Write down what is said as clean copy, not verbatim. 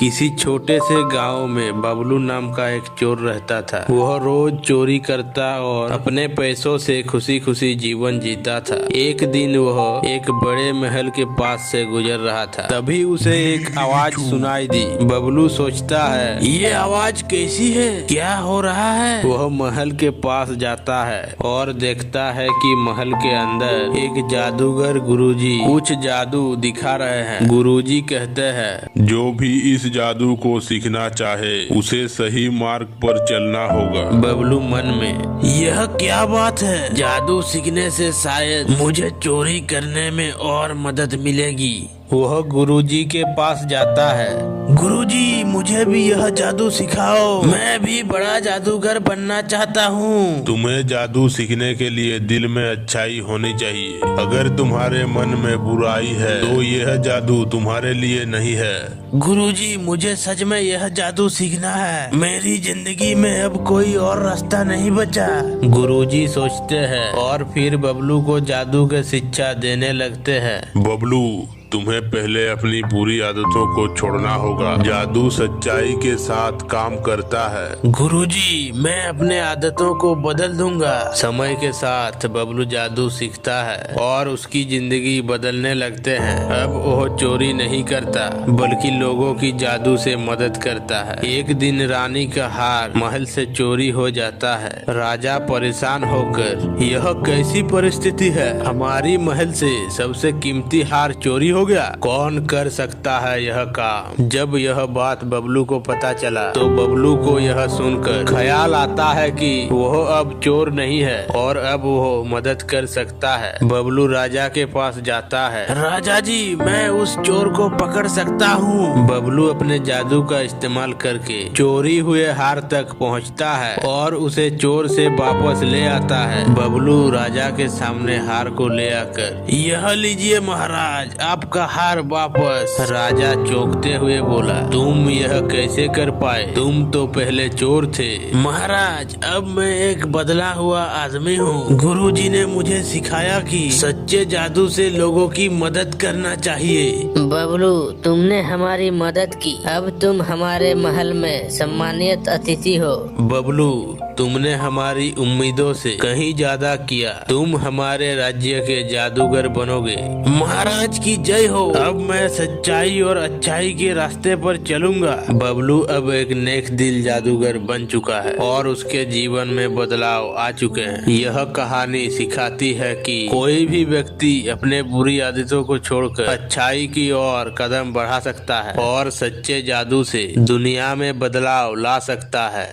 किसी छोटे से गांव में बबलू नाम का एक चोर रहता था। वह रोज चोरी करता और अपने पैसों से खुशी खुशी जीवन जीता था। एक दिन वह एक बड़े महल के पास से गुजर रहा था, तभी उसे एक आवाज सुनाई दी। बबलू सोचता है, ये आवाज कैसी है, क्या हो रहा है। वह महल के पास जाता है और देखता है कि महल के अंदर एक जादूगर गुरुजी कुछ जादू दिखा रहे हैं। गुरुजी कहते हैं, जो भी इस जादू को सीखना चाहे उसे सही मार्ग पर चलना होगा। बबलू मन में, यह क्या बात है, जादू सीखने से शायद मुझे चोरी करने में और मदद मिलेगी। वह गुरुजी के पास जाता है। गुरुजी, मुझे भी यह जादू सिखाओ, मैं भी बड़ा जादूगर बनना चाहता हूँ। तुम्हें जादू सीखने के लिए दिल में अच्छाई होनी चाहिए। अगर तुम्हारे मन में बुराई है तो यह जादू तुम्हारे लिए नहीं है। गुरुजी, मुझे सच में यह जादू सीखना है, मेरी जिंदगी में अब कोई और रास्ता नहीं बचा। गुरुजी सोचते हैं और फिर बबलू को जादू की शिक्षा देने लगते हैं। बबलू, तुम्हें पहले अपनी बुरी आदतों को छोड़ना होगा। जादू सच्चाई के साथ काम करता है। गुरुजी, मैं अपने आदतों को बदल दूंगा। समय के साथ बबलू जादू सीखता है और उसकी जिंदगी बदलने लगते हैं। अब वह चोरी नहीं करता बल्कि लोगों की जादू से मदद करता है। एक दिन रानी का हार महल से चोरी हो जाता है। राजा परेशान होकर, यह कैसी परिस्थिति है, हमारी महल से सबसे कीमती हार चोरी हो गया, कौन कर सकता है यह काम। जब यह बात बबलू को पता चला तो बबलू को यह सुनकर ख्याल आता है कि वह अब चोर नहीं है और अब वह मदद कर सकता है। बबलू राजा के पास जाता है। राजा जी, मैं उस चोर को पकड़ सकता हूँ। बबलू अपने जादू का इस्तेमाल करके चोरी हुए हार तक पहुँचता है और उसे चोर से वापस ले आता है। बबलू राजा के सामने हार को ले आकर, यह लीजिए महाराज, आपका हार वापस। राजा चौंकते हुए बोला, तुम यह कैसे कर पाए, तुम तो पहले चोर थे। महाराज, अब मैं एक बदला हुआ आदमी हूँ। गुरुजी ने मुझे सिखाया कि सच्चे जादू से लोगों की मदद करना चाहिए। बबलू, तुमने हमारी मदद की, अब तुम हमारे महल में सम्मानित अतिथि हो। बबलू, तुमने हमारी उम्मीदों से कहीं ज्यादा किया, तुम हमारे राज्य के जादूगर बनोगे। महाराज की जय हो, अब मैं सच्चाई और अच्छाई के रास्ते पर चलूंगा। बबलू अब एक नेक दिल जादूगर बन चुका है और उसके जीवन में बदलाव आ चुके हैं। यह कहानी सिखाती है कि कोई भी व्यक्ति अपने बुरी आदतों को छोड़कर अच्छाई की ओर कदम बढ़ा सकता है और सच्चे जादू से दुनिया में बदलाव ला सकता है।